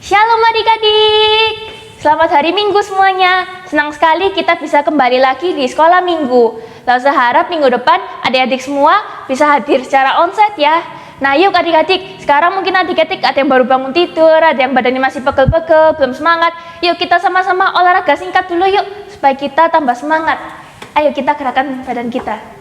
Shalom adik-adik, selamat hari Minggu semuanya. Senang sekali kita bisa kembali lagi di sekolah minggu. Lalu saya harap minggu depan adik-adik semua bisa hadir secara onsite ya. Nah yuk adik-adik, sekarang mungkin adik-adik ada yang baru bangun tidur, ada yang badannya masih pegel-pegel, belum semangat. Yuk kita sama-sama olahraga singkat dulu yuk, supaya kita tambah semangat. Ayo kita gerakan badan kita.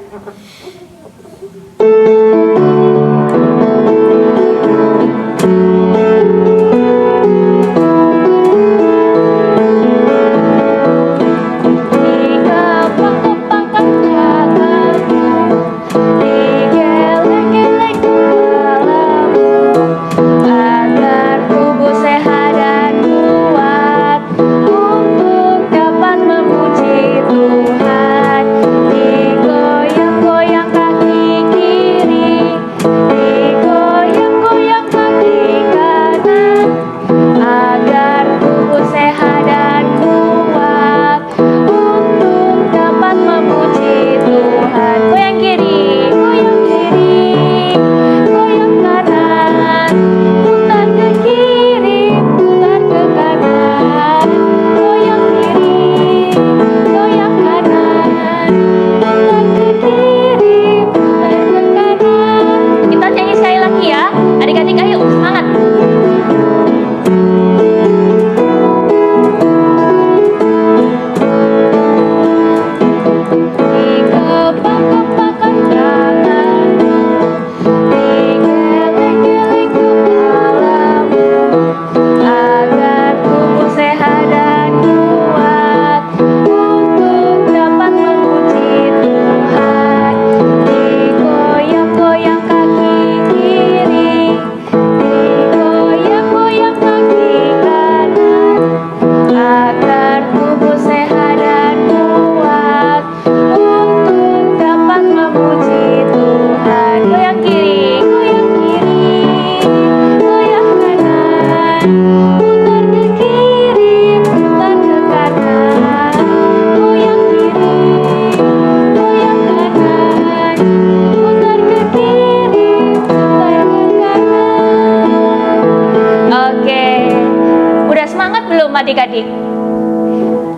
Adik-adik.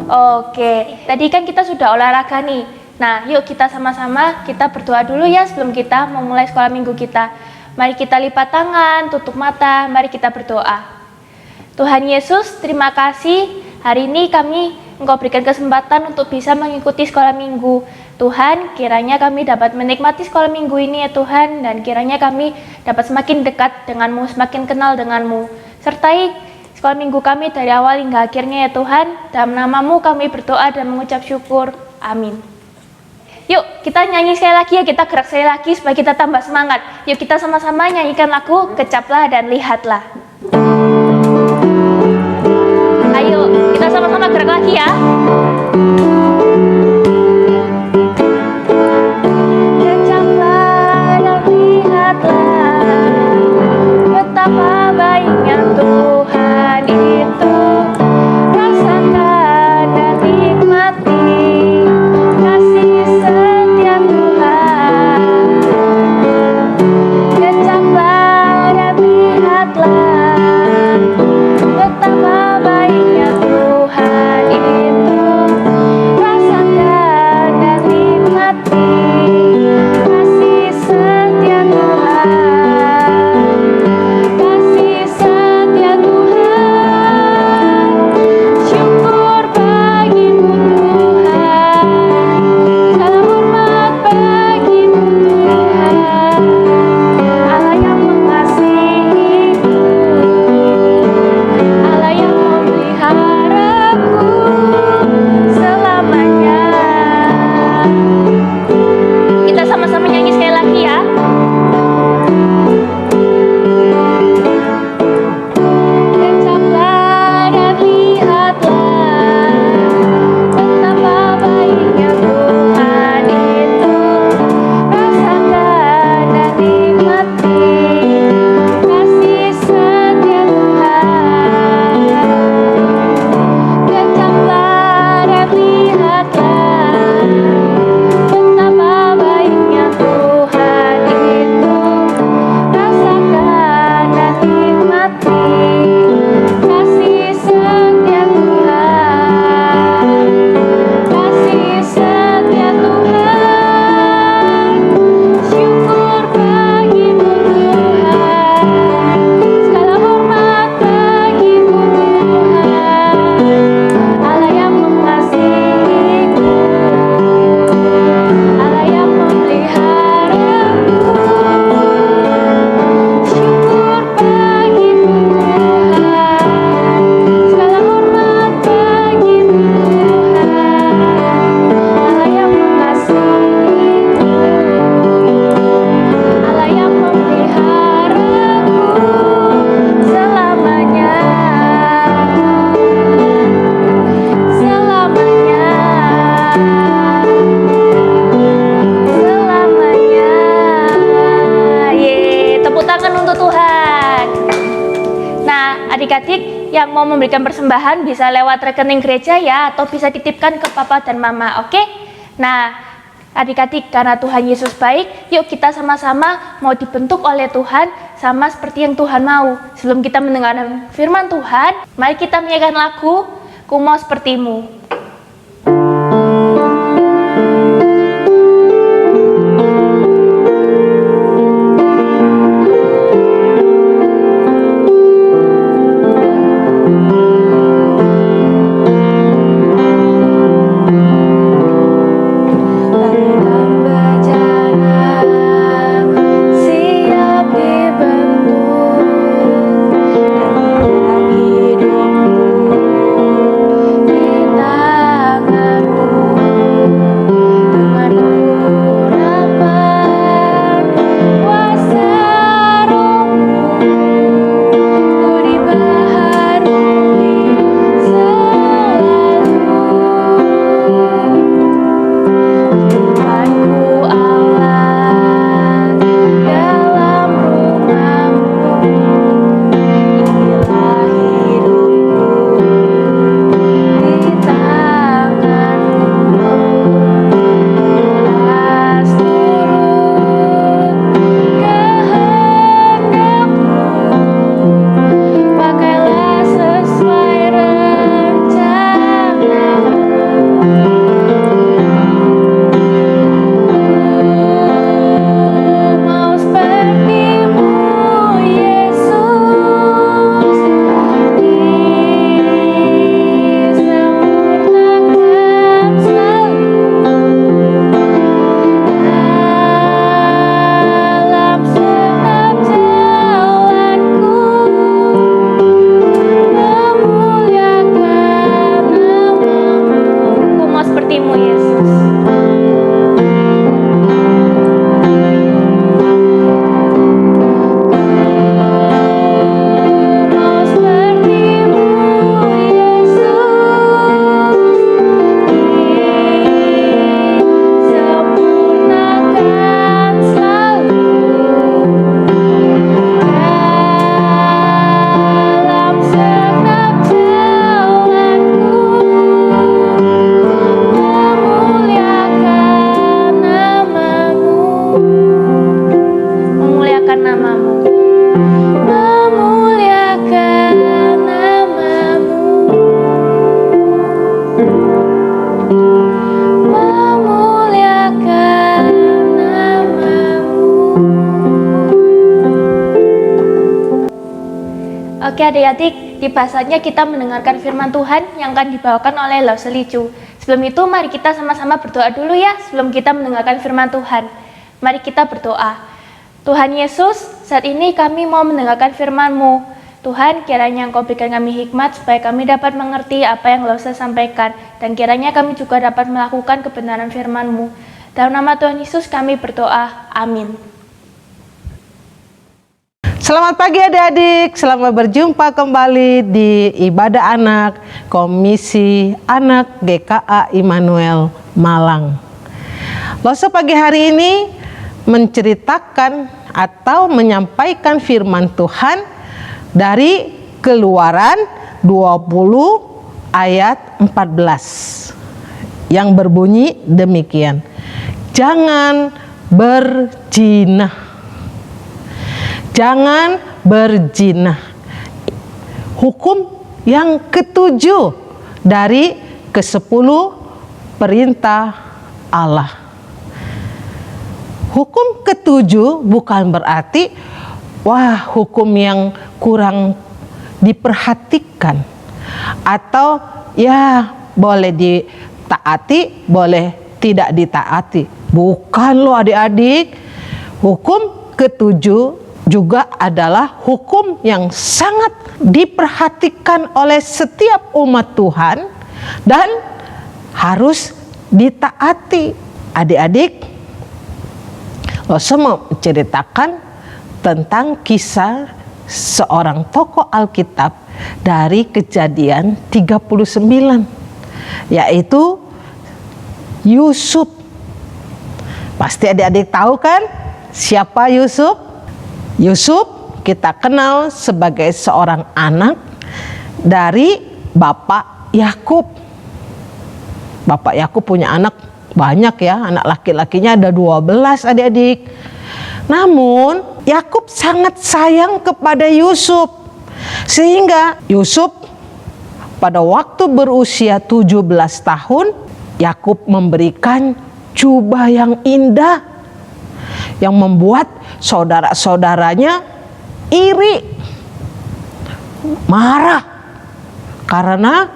Oke, tadi kan kita sudah olahraga nih. Nah, yuk kita sama-sama kita berdoa dulu ya sebelum kita memulai sekolah minggu kita. Mari kita lipat tangan, tutup mata, mari kita berdoa. Tuhan Yesus, terima kasih hari ini Engkau berikan kesempatan untuk bisa mengikuti sekolah minggu. Tuhan, kiranya kami dapat menikmati sekolah minggu ini ya Tuhan, dan kiranya kami dapat semakin dekat denganmu, semakin kenal denganmu. Sertai sekolah minggu kami dari awal hingga akhirnya ya Tuhan. Dalam namamu kami berdoa dan mengucap syukur. Amin. Yuk kita nyanyi sekali lagi ya, kita gerak sekali lagi supaya kita tambah semangat. Yuk kita sama-sama nyanyikan lagu Kecaplah dan Lihatlah. Ayo kita sama-sama gerak lagi ya. Kecaplah dan lihatlah betapa baiknya Tuhan itu, rasakan dan nikmati kasih setia Tuhan. Kecaplah dan lihatlah betapa baiknya Tuhan itu. adik-adik yang mau memberikan persembahan bisa lewat rekening gereja ya, atau bisa titipkan ke papa dan mama, oke? Nah, adik-adik, karena Tuhan Yesus baik, yuk kita sama-sama mau dibentuk oleh Tuhan sama seperti yang Tuhan mau. Sebelum kita mendengarkan firman Tuhan, mari kita menyanyikan lagu Ku Mau Sepertimu. Oke adik-adik, di bahasanya kita mendengarkan firman Tuhan yang akan dibawakan oleh Lause Licu. Sebelum itu mari kita sama-sama berdoa dulu ya, sebelum kita mendengarkan firman Tuhan. Mari kita berdoa. Tuhan Yesus, saat ini kami mau mendengarkan firman-Mu. Tuhan, kiranya Engkau berikan kami hikmat supaya kami dapat mengerti apa yang Lause sampaikan, dan kiranya kami juga dapat melakukan kebenaran firman-Mu. Dalam nama Tuhan Yesus kami berdoa. Amin. Selamat pagi adik-adik, selamat berjumpa kembali di Ibadah Anak Komisi Anak GKA Immanuel Malang. Lause pagi hari ini menceritakan atau menyampaikan firman Tuhan dari Keluaran 20 ayat 14 yang berbunyi demikian. Jangan berzina. Jangan berzina. Hukum yang ketujuh dari ke-10 perintah Allah. Hukum ketujuh bukan berarti hukum yang kurang diperhatikan atau ya boleh ditaati, boleh tidak ditaati. Bukan loh adik-adik. Hukum ketujuh juga adalah hukum yang sangat diperhatikan oleh setiap umat Tuhan dan harus ditaati. Adik-adik, Lause mau menceritakan tentang kisah seorang tokoh Alkitab dari Kejadian 39, yaitu Yusuf. Pasti adik-adik tahu kan siapa Yusuf? Yusuf kita kenal sebagai seorang anak dari Bapak Yakub. Bapak Yakub punya anak banyak ya, anak laki-lakinya ada 12 adik-adik. Namun Yakub sangat sayang kepada Yusuf, sehingga Yusuf pada waktu berusia 17 tahun, Yakub memberikan jubah yang indah yang membuat saudara-saudaranya iri, marah karena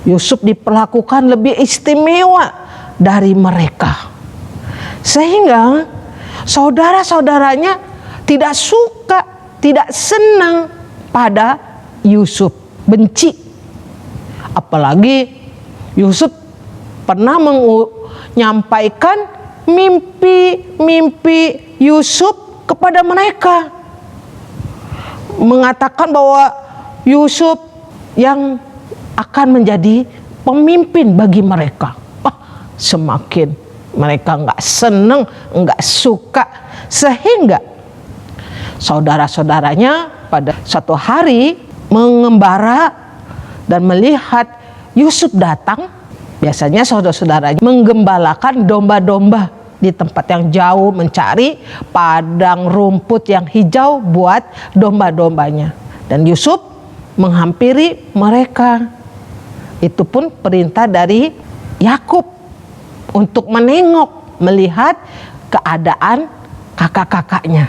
Yusuf diperlakukan lebih istimewa dari mereka. Sehingga saudara-saudaranya tidak suka, tidak senang pada Yusuf, benci. Apalagi Yusuf pernah menyampaikan mimpi Yusuf kepada mereka, mengatakan bahwa Yusuf yang akan menjadi pemimpin bagi mereka. Semakin mereka nggak seneng, nggak suka, sehingga saudara-saudaranya pada suatu hari mengembara dan melihat Yusuf datang. Biasanya saudara-saudaranya menggembalakan domba-domba di tempat yang jauh, mencari padang rumput yang hijau buat domba-dombanya. Dan Yusuf menghampiri mereka. Itu pun perintah dari Yakub untuk menengok, melihat keadaan kakak-kakaknya.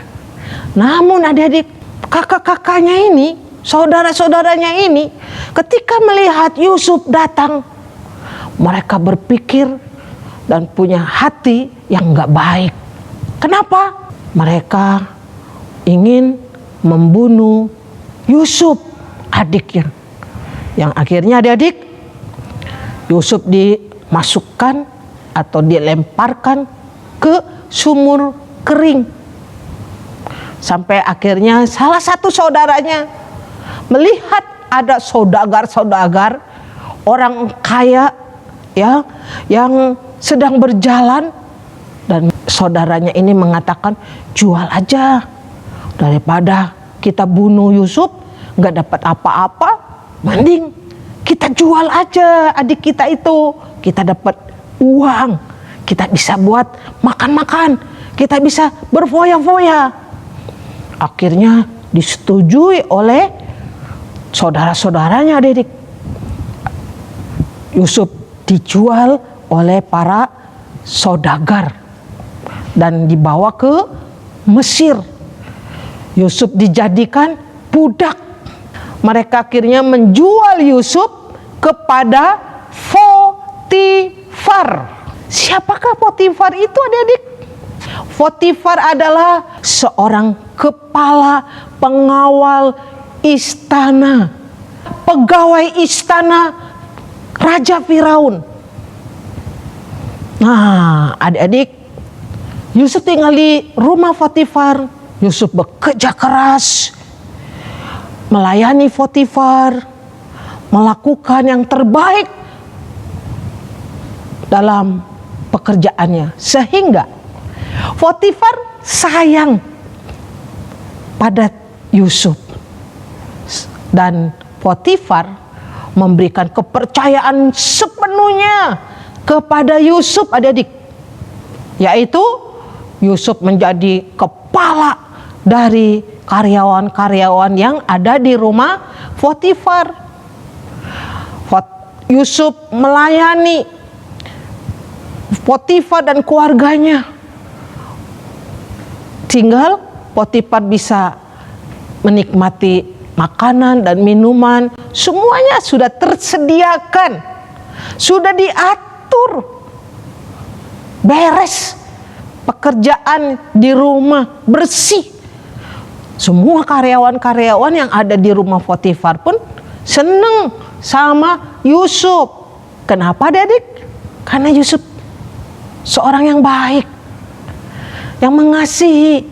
Namun adik-adik, kakak-kakaknya ini, saudara-saudaranya ini, ketika melihat Yusuf datang, mereka berpikir dan punya hati yang gak baik. Kenapa? Mereka ingin membunuh Yusuf, adiknya. Yang akhirnya adik-adik, Yusuf dimasukkan atau dilemparkan ke sumur kering. Sampai akhirnya salah satu saudaranya melihat ada saudagar-saudagar orang kaya ya yang sedang berjalan, dan saudaranya ini mengatakan, jual aja daripada kita bunuh Yusuf nggak dapat apa-apa, mending kita jual aja adik kita itu, kita dapat uang, kita bisa buat makan-makan, kita bisa berfoya-foya. Akhirnya disetujui oleh saudara-saudaranya adik. Yusuf dijual oleh para saudagar dan dibawa ke Mesir. Yusuf dijadikan budak. Mereka akhirnya menjual Yusuf kepada Potifar. Siapakah Potifar itu adik-adik? Potifar adalah seorang kepala pengawal istana, pegawai istana Raja Firaun. Nah, adik-adik, Yusuf tinggal di rumah Potifar. Yusuf bekerja keras, melayani Potifar, melakukan yang terbaik dalam pekerjaannya, sehingga Potifar sayang pada Yusuf, dan Potifar memberikan kepercayaan sepenuhnya kepada Yusuf adik-adik, yaitu Yusuf menjadi kepala dari karyawan-karyawan yang ada di rumah Potifar. Yusuf melayani Potifar dan keluarganya. Tinggal Potifar bisa menikmati makanan dan minuman, semuanya sudah tersediakan, sudah diatur, beres, pekerjaan di rumah bersih. Semua karyawan-karyawan yang ada di rumah Potifar pun seneng sama Yusuf. Kenapa adik? Karena Yusuf seorang yang baik, yang mengasihi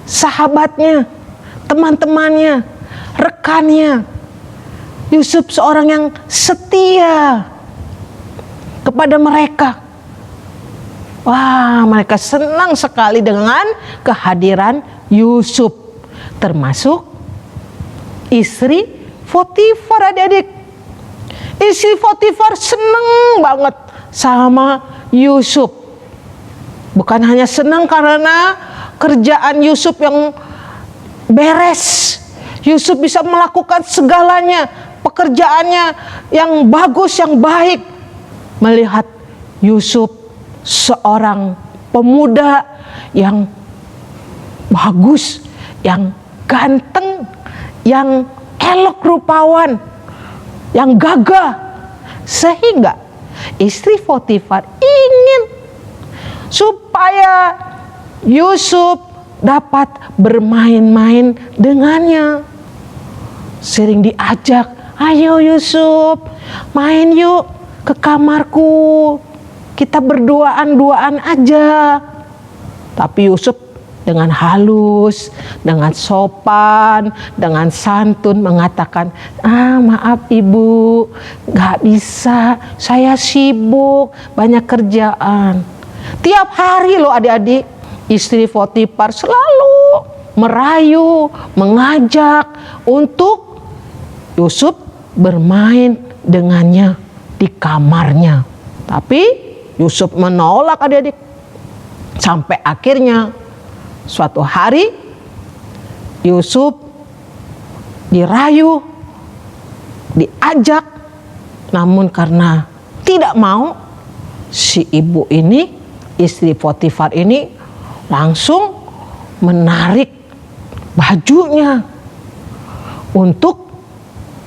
sahabatnya, teman-temannya, rekannya. Yusuf seorang yang setia kepada mereka. Wah, mereka senang sekali dengan kehadiran Yusuf. termasuk istri Potifar, adik-adik. Istri Potifar seneng banget sama Yusuf. Bukan hanya senang karena kerjaan Yusuf yang beres, Yusuf bisa melakukan segalanya, pekerjaannya yang bagus, yang baik. Melihat Yusuf seorang pemuda yang bagus, yang ganteng, yang elok rupawan, yang gagah, sehingga istri Potifar ingin supaya Yusuf dapat bermain-main dengannya. Sering diajak, ayo Yusuf, main yuk ke kamarku, kita berduaan-duaan aja. Tapi Yusuf dengan halus, dengan sopan, dengan santun mengatakan, maaf ibu, gak bisa, saya sibuk, banyak kerjaan. Tiap hari loh adik-adik, istri Potifar selalu merayu, mengajak untuk Yusuf bermain dengannya di kamarnya. Tapi Yusuf menolak adik-adik. Sampai akhirnya suatu hari Yusuf dirayu, diajak, namun karena tidak mau, si ibu ini, istri Potifar ini langsung menarik bajunya untuk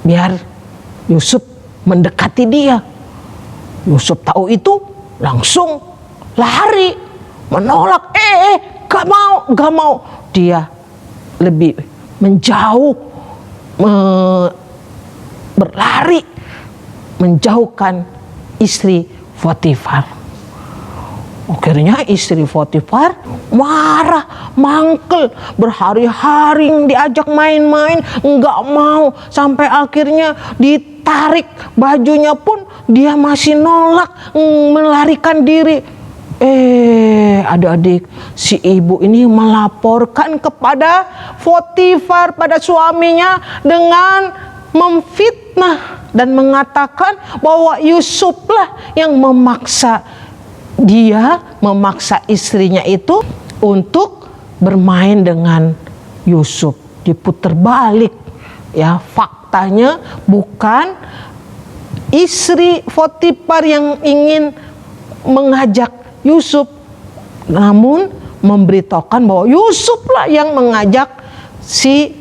biar Yusuf mendekati dia. Yusuf tahu itu langsung lari, menolak, gak mau. Dia lebih menjauh, berlari, menjauhkan istri Potifar. Akhirnya istri Potifar marah, mangkel, berhari-hari diajak main-main, nggak mau, sampai akhirnya ditarik bajunya pun dia masih nolak, melarikan diri. Adik-adik, si ibu ini melaporkan kepada Potifar, pada suaminya, dengan memfitnah dan mengatakan bahwa Yusuflah yang memaksa istrinya itu untuk bermain dengan Yusuf. Diputar balik, ya, faktanya bukan istri Potifar yang ingin mengajak Yusuf, namun memberitahukan bahwa Yusuflah yang mengajak si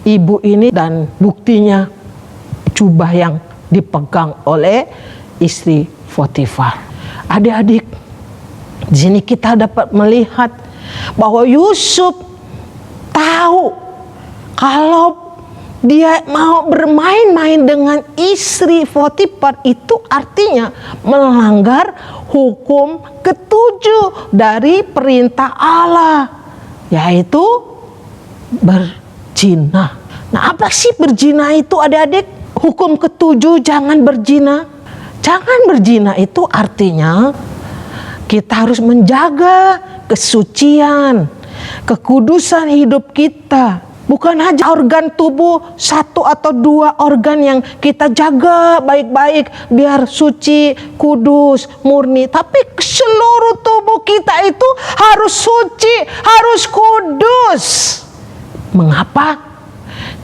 ibu ini, dan buktinya jubah yang dipegang oleh istri Potifar. Adik-adik, di sini kita dapat melihat bahwa Yusuf tahu kalau dia mau bermain-main dengan istri Potifar itu artinya melanggar hukum ketujuh dari perintah Allah, yaitu berzina. Nah, apa sih berzina itu adik-adik? Hukum ketujuh jangan berzina. Jangan berzina itu artinya kita harus menjaga kesucian, kekudusan hidup kita. Bukan hanya organ tubuh, satu atau dua organ yang kita jaga baik-baik biar suci, kudus, murni. Tapi seluruh tubuh kita itu harus suci, harus kudus. Mengapa?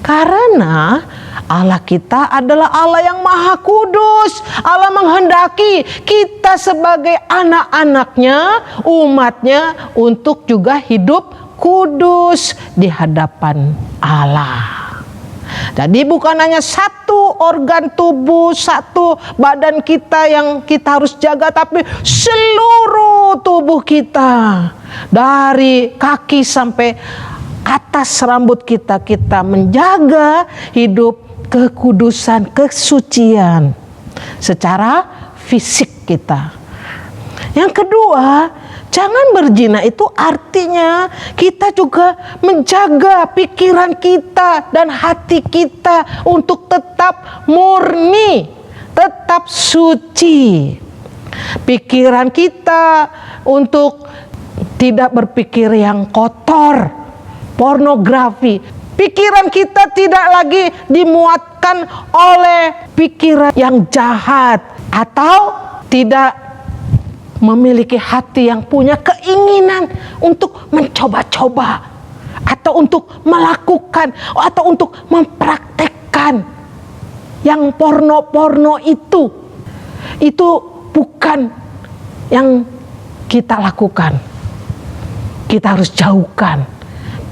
Karena Allah kita adalah Allah yang maha kudus. Allah menghendaki kita sebagai anak-anaknya, umatnya, untuk juga hidup kudus di hadapan Allah. Jadi bukan hanya satu organ tubuh, satu badan kita yang kita harus jaga, tapi seluruh tubuh kita, dari kaki sampai atas rambut kita, kita menjaga hidup kekudusan, kesucian secara fisik kita. Yang kedua, jangan berzina itu artinya kita juga menjaga pikiran kita dan hati kita untuk tetap murni, tetap suci. Pikiran kita untuk tidak berpikir yang kotor, pornografi, Pikiran kita tidak lagi dimuatkan oleh pikiran yang jahat atau tidak memiliki hati yang punya keinginan untuk mencoba-coba atau untuk melakukan atau untuk mempraktekkan yang porno-porno itu. Itu bukan yang kita lakukan. Kita harus jauhkan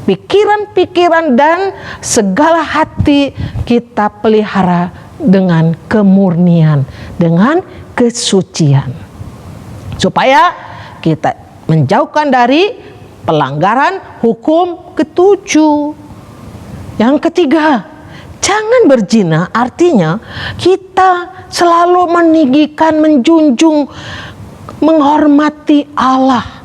pikiran-pikiran dan segala hati kita pelihara dengan kemurnian, dengan kesucian. Supaya kita menjauhkan dari pelanggaran hukum ketujuh. Yang ketiga, jangan berzina, artinya kita selalu meninggikan, menjunjung, menghormati Allah.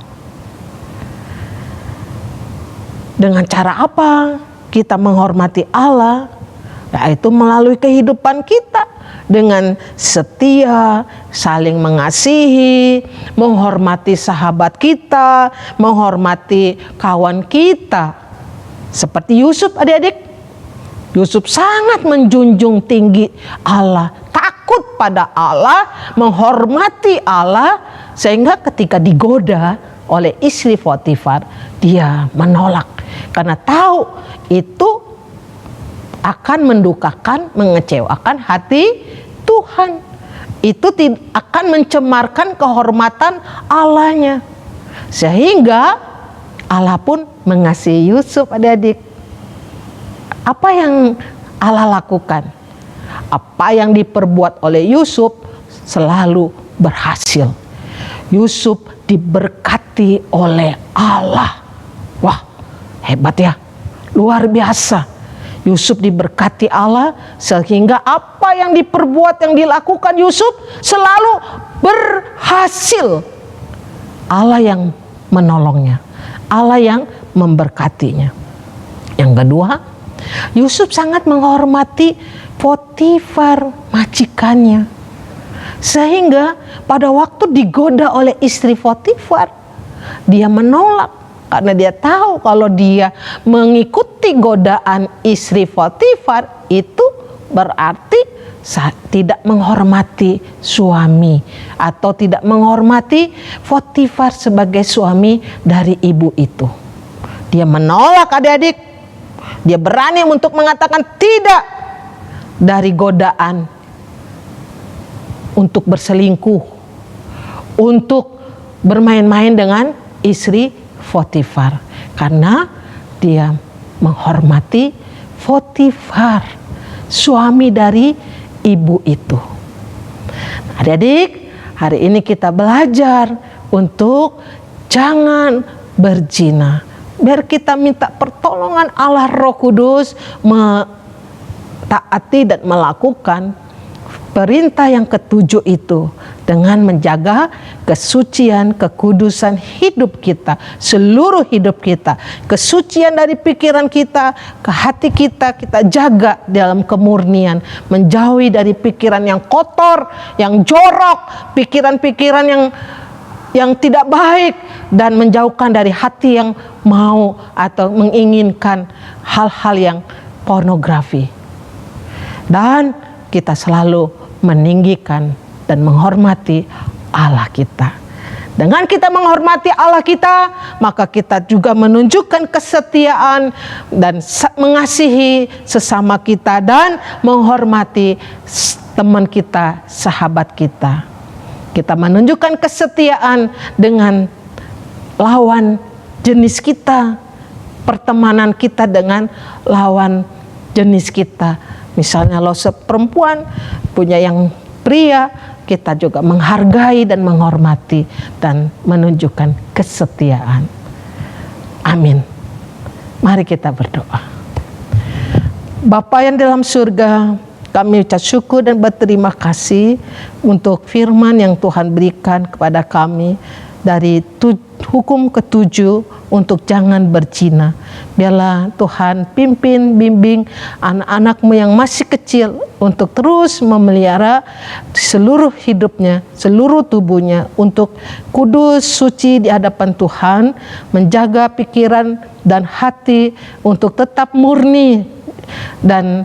Dengan cara apa kita menghormati Allah? Yaitu melalui kehidupan kita dengan setia, saling mengasihi, menghormati sahabat kita, menghormati kawan kita. Seperti Yusuf, adik-adik. Yusuf sangat menjunjung tinggi Allah, takut pada Allah, menghormati Allah, sehingga ketika digoda oleh istri Potifar, dia menolak. Karena tahu itu akan mendukakan, mengecewakan hati Tuhan. Itu akan mencemarkan kehormatan Allahnya. Sehingga Allah pun mengasihi Yusuf, adik-adik. Apa yang Allah lakukan? Apa yang diperbuat oleh Yusuf selalu berhasil. Yusuf diberkati oleh Allah. Wah, hebat ya, luar biasa. Yusuf diberkati Allah sehingga apa yang diperbuat, yang dilakukan Yusuf selalu berhasil. Allah yang menolongnya, Allah yang memberkatinya. Yang kedua, Yusuf sangat menghormati Potifar, majikannya. Sehingga pada waktu digoda oleh istri Potifar, dia menolak. Karena dia tahu kalau dia mengikuti godaan istri Potifar, itu berarti tidak menghormati suami atau tidak menghormati Potifar sebagai suami dari ibu itu. Dia menolak, adik-adik. Dia berani untuk mengatakan tidak dari godaan untuk berselingkuh, untuk bermain-main dengan istri Potifar, karena dia menghormati Potifar, suami dari ibu itu. Adik-adik, hari ini kita belajar untuk jangan berzina. Biar kita minta pertolongan Allah Roh Kudus mentaati dan melakukan perintah yang ketujuh itu dengan menjaga kesucian, kekudusan hidup kita, seluruh hidup kita. Kesucian dari pikiran kita, ke hati kita, kita jaga dalam kemurnian. Menjauhi dari pikiran yang kotor, yang jorok, pikiran-pikiran yang tidak baik, dan menjauhkan dari hati yang mau atau menginginkan hal-hal yang pornografi. Dan kita selalu meninggikan dan menghormati Allah kita. Dengan kita menghormati Allah kita, maka kita juga menunjukkan kesetiaan dan mengasihi sesama kita dan menghormati teman kita, sahabat kita. Kita menunjukkan kesetiaan dengan lawan jenis kita, pertemanan kita dengan lawan jenis kita. Misalnya lo perempuan punya yang pria, kita juga menghargai dan menghormati dan menunjukkan kesetiaan. Amin. Mari kita berdoa. Bapa yang dalam surga, kami ucap syukur dan berterima kasih untuk firman yang Tuhan berikan kepada kami dari hukum ketujuh untuk jangan berzina. Biarlah Tuhan pimpin, bimbing anak-anak-Mu yang masih kecil untuk terus memelihara seluruh hidupnya, seluruh tubuhnya untuk kudus, suci di hadapan Tuhan, menjaga pikiran dan hati untuk tetap murni dan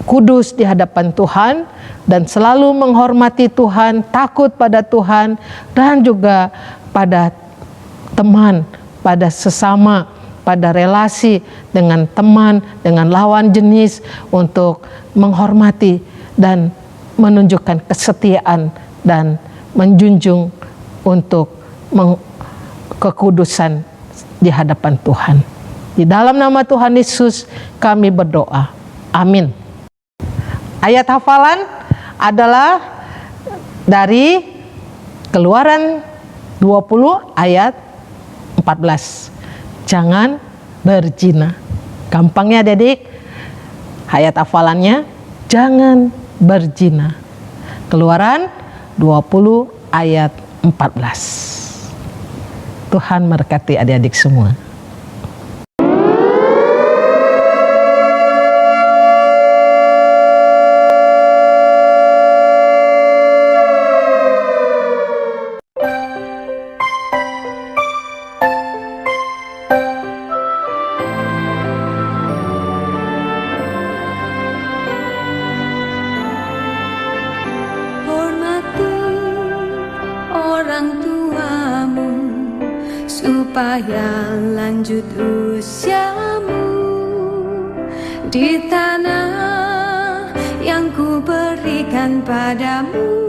kudus di hadapan Tuhan, dan selalu menghormati Tuhan, takut pada Tuhan, dan juga pada teman, pada sesama, pada relasi dengan teman, dengan lawan jenis, untuk menghormati dan menunjukkan kesetiaan dan menjunjung untuk kekudusan di hadapan Tuhan. Di dalam nama Tuhan Yesus kami berdoa. Amin. Ayat hafalan adalah dari Keluaran 20 ayat 14. Jangan berzina. Gampangnya adik-adik, ayat hafalannya jangan berzina. Keluaran 20 ayat 14. Tuhan memberkati adik-adik semua. Orang tuamu supaya lanjut usiamu di tanah yang ku berikan padamu.